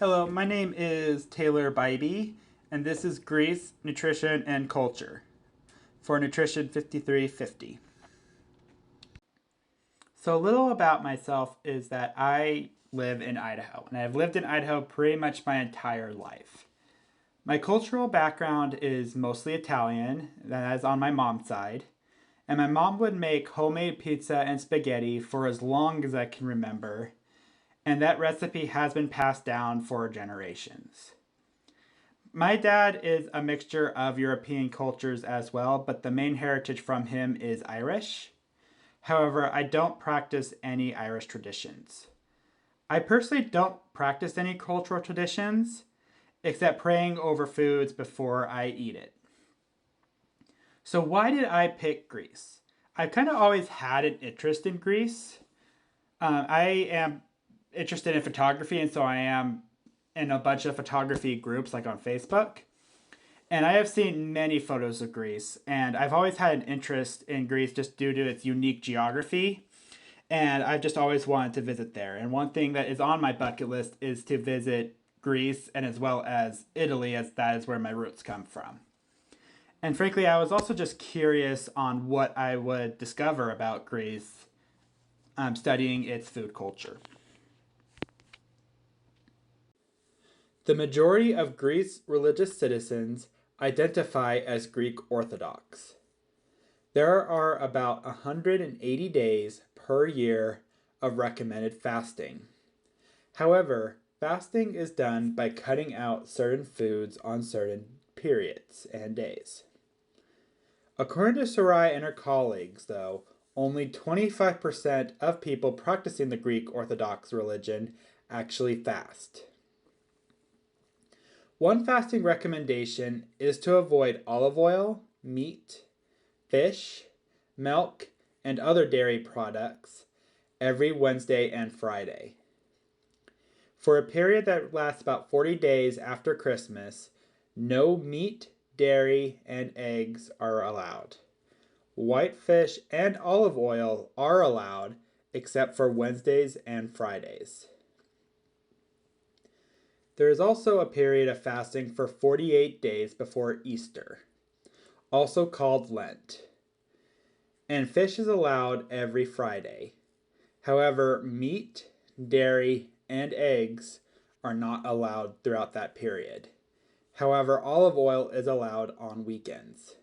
Hello, my name is Taylor Bybee, and this is Greece, Nutrition, and Culture for Nutrition 5350. So, a little about myself is that I live in Idaho, and I've lived in Idaho pretty much my entire life. My cultural background is mostly Italian, that is on my mom's side, and my mom would make homemade pizza and spaghetti for as long as I can remember, and that recipe has been passed down for generations. My dad is a mixture of European cultures as well, but the main heritage from him is Irish. However, I don't practice any Irish traditions. I personally don't practice any cultural traditions except praying over foods before I eat it. So, why did I pick Greece? I've kind of always had an interest in Greece. I am interested in photography, and so I am in a bunch of photography groups like on Facebook. And I have seen many photos of Greece, and I've always had an interest in Greece just due to its unique geography. And I've just always wanted to visit there. And one thing that is on my bucket list is to visit Greece and as well as Italy, as that is where my roots come from. And frankly, I was also just curious on what I would discover about Greece studying its food culture. The majority of Greece's religious citizens identify as Greek Orthodox. There are about 180 days per year of recommended fasting. However, fasting is done by cutting out certain foods on certain periods and days. According to Sarai and her colleagues, though, only 25% of people practicing the Greek Orthodox religion actually fast. One fasting recommendation is to avoid olive oil, meat, fish, milk, and other dairy products every Wednesday and Friday. For a period that lasts about 40 days after Christmas, no meat, dairy, and eggs are allowed. White fish and olive oil are allowed except for Wednesdays and Fridays. There is also a period of fasting for 48 days before Easter, also called Lent. And fish is allowed every Friday. However, meat, dairy, and eggs are not allowed throughout that period. However, olive oil is allowed on weekends.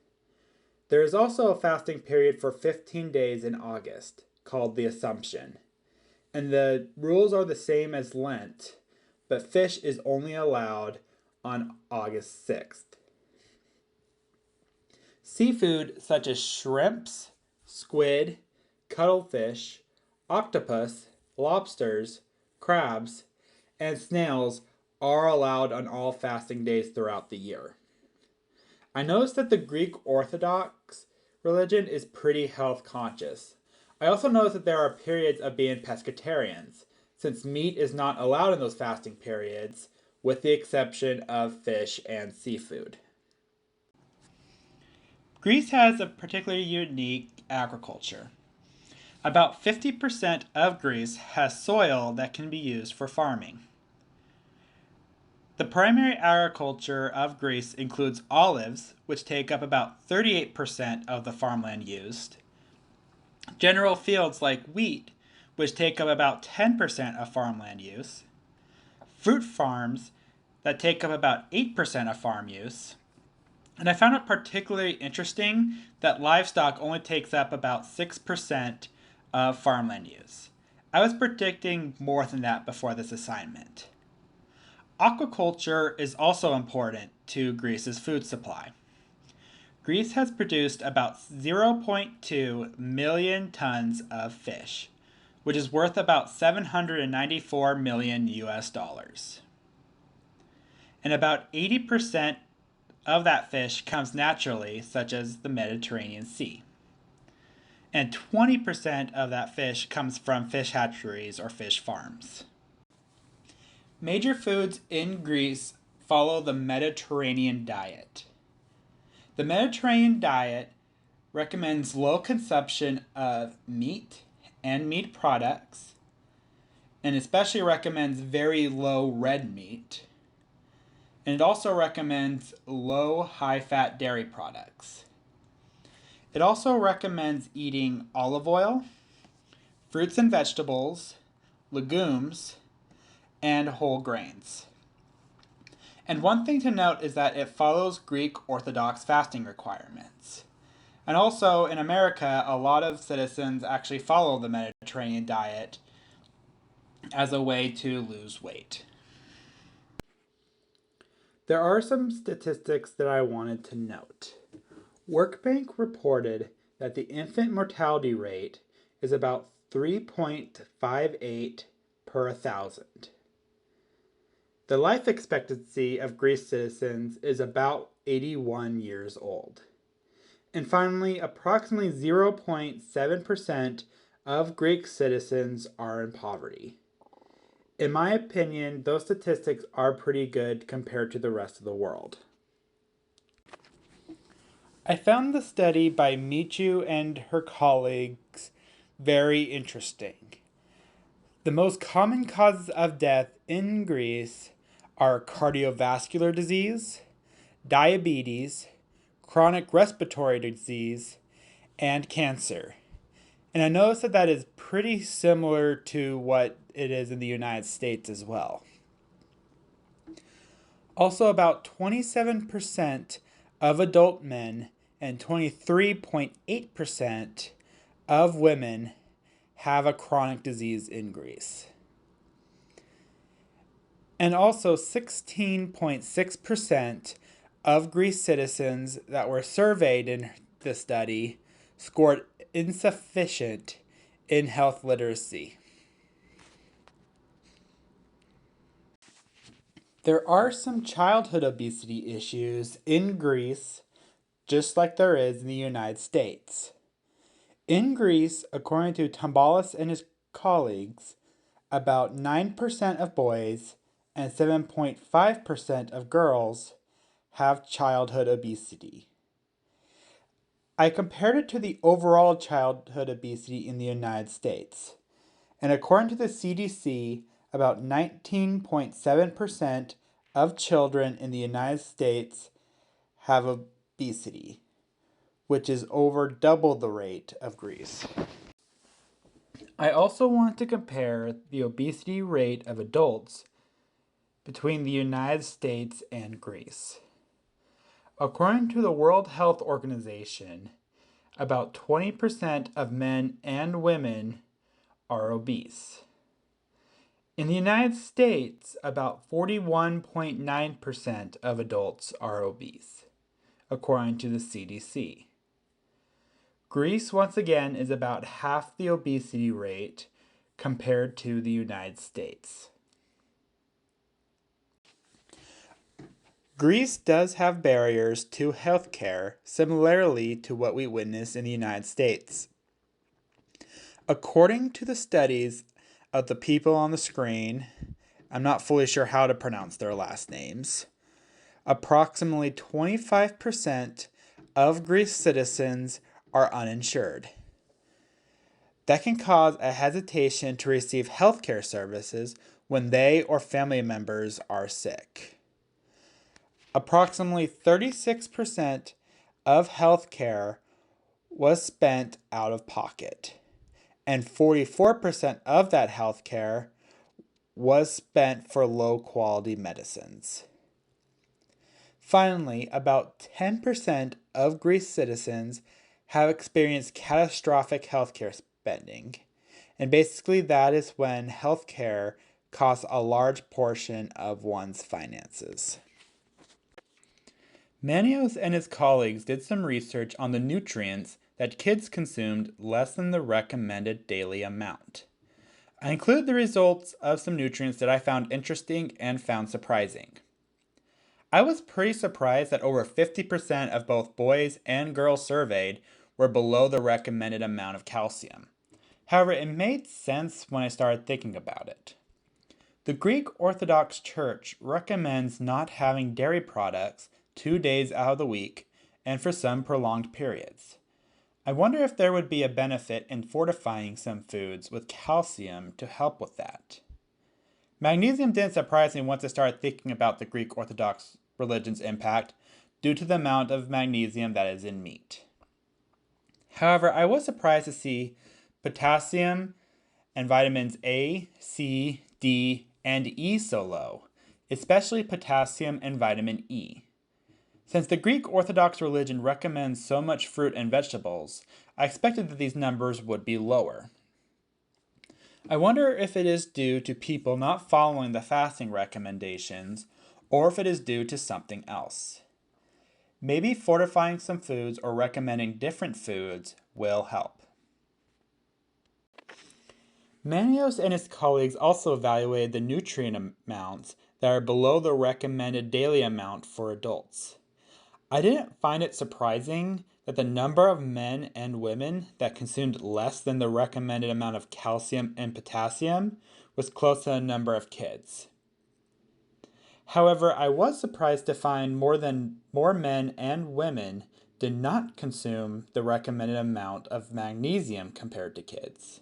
There is also a fasting period for 15 days in August, called the Assumption. And the rules are the same as Lent, but fish is only allowed on August 6th. Seafood such as shrimps, squid, cuttlefish, octopus, lobsters, crabs, and snails are allowed on all fasting days throughout the year. I noticed that the Greek Orthodox religion is pretty health conscious. I also noticed that there are periods of being pescatarians, since meat is not allowed in those fasting periods, with the exception of fish and seafood. Greece has a particularly unique agriculture. About 50% of Greece has soil that can be used for farming. The primary agriculture of Greece includes olives, which take up about 38% of the farmland used, general fields like wheat, which take up about 10% of farmland use, fruit farms that take up about 8% of farm use, and I found it particularly interesting that livestock only takes up about 6% of farmland use. I was predicting more than that before this assignment. Aquaculture is also important to Greece's food supply. Greece has produced about 0.2 million tons of fish, which is worth about 794 million US dollars. And about 80% of that fish comes naturally, such as the Mediterranean Sea. And 20% of that fish comes from fish hatcheries or fish farms. Major foods in Greece follow the Mediterranean diet. The Mediterranean diet recommends low consumption of meat and meat products, and especially recommends very low red meat. And it also recommends low high-fat dairy products. It also recommends eating olive oil, fruits and vegetables, legumes, and whole grains. And one thing to note is that it follows Greek Orthodox fasting requirements. And also in America, a lot of citizens actually follow the Mediterranean diet as a way to lose weight. There are some statistics that I wanted to note. Workbank reported that the infant mortality rate is about 3.58 per 1,000. The life expectancy of Greece citizens is about 81 years old. And finally, approximately 0.7% of Greek citizens are in poverty. In my opinion, those statistics are pretty good compared to the rest of the world. I found the study by Michu and her colleagues very interesting. The most common causes of death in Greece are cardiovascular disease, diabetes, chronic respiratory disease, and cancer. And I noticed that that is pretty similar to what it is in the United States as well. Also, about 27% of adult men and 23.8% of women have a chronic disease in Greece. And also 16.6% of Greece citizens that were surveyed in the study scored insufficient in health literacy. There are some childhood obesity issues in Greece, just like there is in the United States. In Greece, according to Tambalis and his colleagues, about 9% of boys and 7.5% of girls have childhood obesity. I compared it to the overall childhood obesity in the United States. And according to the CDC, about 19.7% of children in the United States have obesity, which is over double the rate of Greece. I also want to compare the obesity rate of adults between the United States and Greece. According to the World Health Organization, about 20% of men and women are obese. In the United States, about 41.9% of adults are obese, according to the CDC. Greece, once again, is about half the obesity rate compared to the United States. Greece does have barriers to healthcare, similarly to what we witness in the United States. According to the studies of the people on the screen, I'm not fully sure how to pronounce their last names, approximately 25% of Greece citizens are uninsured. That can cause a hesitation to receive healthcare services when they or family members are sick. Approximately 36% of healthcare was spent out of pocket, and 44% of that healthcare was spent for low quality medicines. Finally, about 10% of Greece citizens have experienced catastrophic healthcare spending, and basically that is when healthcare costs a large portion of one's finances. Manios and his colleagues did some research on the nutrients that kids consumed less than the recommended daily amount. I included the results of some nutrients that I found interesting and found surprising. I was pretty surprised that over 50% of both boys and girls surveyed were below the recommended amount of calcium. However, it made sense when I started thinking about it. The Greek Orthodox Church recommends not having dairy products 2 days out of the week and for some prolonged periods. I wonder if there would be a benefit in fortifying some foods with calcium to help with that. Magnesium didn't surprise me once I started thinking about the Greek Orthodox religion's impact due to the amount of magnesium that is in meat. However, I was surprised to see potassium and vitamins A, C, D, and E so low, especially potassium and vitamin E. Since the Greek Orthodox religion recommends so much fruit and vegetables, I expected that these numbers would be lower. I wonder if it is due to people not following the fasting recommendations, or if it is due to something else. Maybe fortifying some foods or recommending different foods will help. Manios and his colleagues also evaluated the nutrient amounts that are below the recommended daily amount for adults. I didn't find it surprising that the number of men and women that consumed less than the recommended amount of calcium and potassium was close to the number of kids. However, I was surprised to find more men and women did not consume the recommended amount of magnesium compared to kids.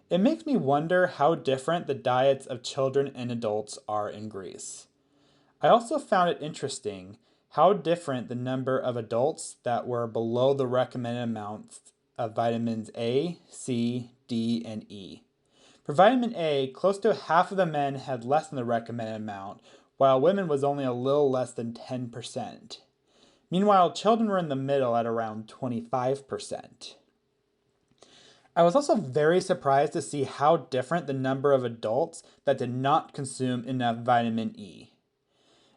It makes me wonder how different the diets of children and adults are in Greece. I also found it interesting how different the number of adults that were below the recommended amounts of vitamins A, C, D, and E. For vitamin A, close to half of the men had less than the recommended amount, while women was only a little less than 10%. Meanwhile, children were in the middle at around 25%. I was also very surprised to see how different the number of adults that did not consume enough vitamin E.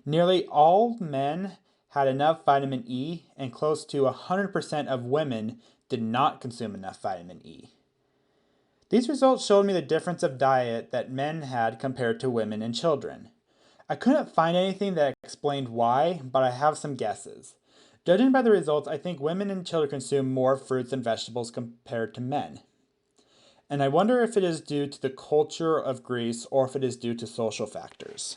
Nearly all men had enough vitamin E, and close to 100% of women did not consume enough vitamin E. These results showed me the difference of diet that men had compared to women and children. I couldn't find anything that explained why, but I have some guesses. Judging by the results, I think women and children consume more fruits and vegetables compared to men. And I wonder if it is due to the culture of Greece or if it is due to social factors.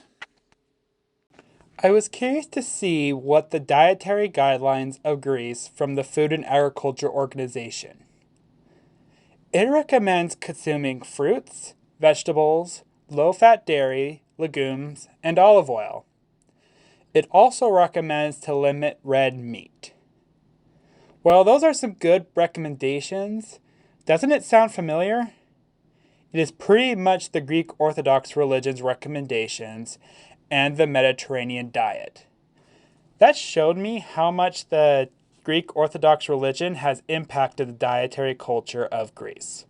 I was curious to see what the dietary guidelines of Greece from the Food and Agriculture Organization. It recommends consuming fruits, vegetables, low-fat dairy, legumes, and olive oil. It also recommends to limit red meat. Well, those are some good recommendations. Doesn't it sound familiar? It is pretty much the Greek Orthodox religion's recommendations and the Mediterranean diet. That showed me how much the Greek Orthodox religion has impacted the dietary culture of Greece.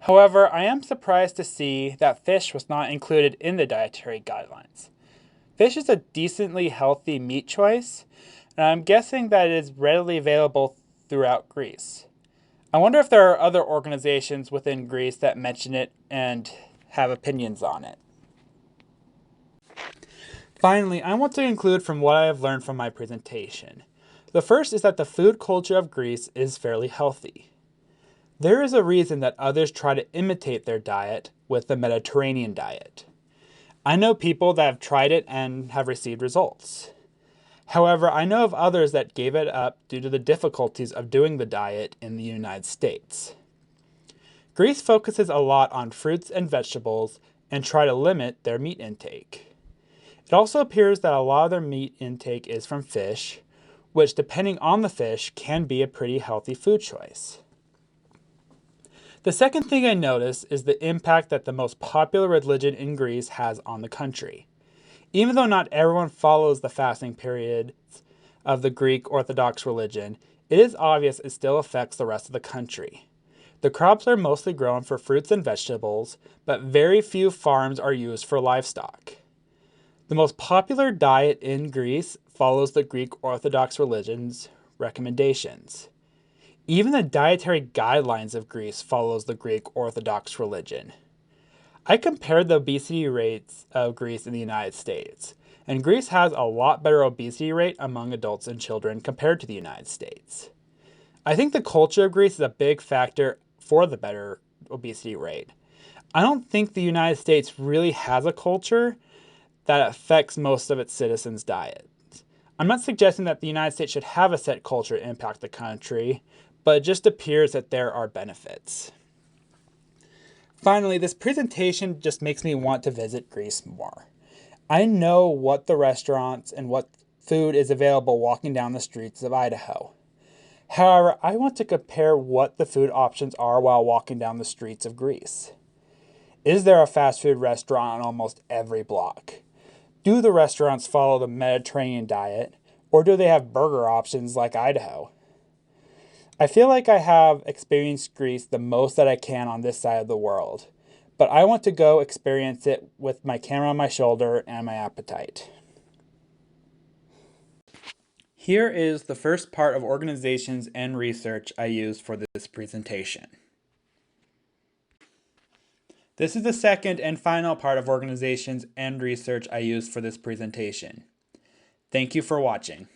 However, I am surprised to see that fish was not included in the dietary guidelines. Fish is a decently healthy meat choice, and I'm guessing that it is readily available throughout Greece. I wonder if there are other organizations within Greece that mention it and have opinions on it. Finally, I want to conclude from what I have learned from my presentation. The first is that the food culture of Greece is fairly healthy. There is a reason that others try to imitate their diet with the Mediterranean diet. I know people that have tried it and have received results. However, I know of others that gave it up due to the difficulties of doing the diet in the United States. Greece focuses a lot on fruits and vegetables and try to limit their meat intake. It also appears that a lot of their meat intake is from fish, which depending on the fish can be a pretty healthy food choice. The second thing I notice is the impact that the most popular religion in Greece has on the country. Even though not everyone follows the fasting periods of the Greek Orthodox religion, it is obvious it still affects the rest of the country. The crops are mostly grown for fruits and vegetables, but very few farms are used for livestock. The most popular diet in Greece follows the Greek Orthodox religion's recommendations. Even the dietary guidelines of Greece follows the Greek Orthodox religion. I compared the obesity rates of Greece and the United States, and Greece has a lot better obesity rate among adults and children compared to the United States. I think the culture of Greece is a big factor for the better obesity rate. I don't think the United States really has a culture that affects most of its citizens' diets. I'm not suggesting that the United States should have a set culture to impact the country, but it just appears that there are benefits. Finally, this presentation just makes me want to visit Greece more. I know what the restaurants and what food is available walking down the streets of Idaho. However, I want to compare what the food options are while walking down the streets of Greece. Is there a fast food restaurant on almost every block? Do the restaurants follow the Mediterranean diet, or do they have burger options like Idaho? I feel like I have experienced Greece the most that I can on this side of the world, but I want to go experience it with my camera on my shoulder and my appetite. Here is the first part of organizations and research I used for this presentation. This is the second and final part of organizations and research I used for this presentation. Thank you for watching.